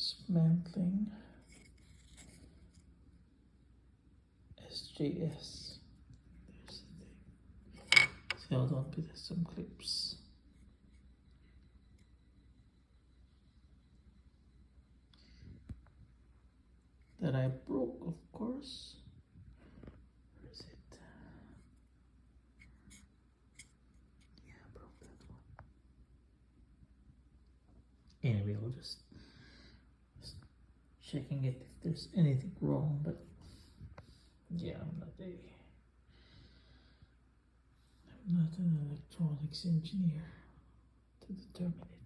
dismantling SJS. There's the thing. See, hold on, there's some clips. That I broke, of course. Where is it? Yeah, I broke that one. Anyway, I'll just checking it if there's anything wrong, but yeah, I'm not an electronics engineer to determine it.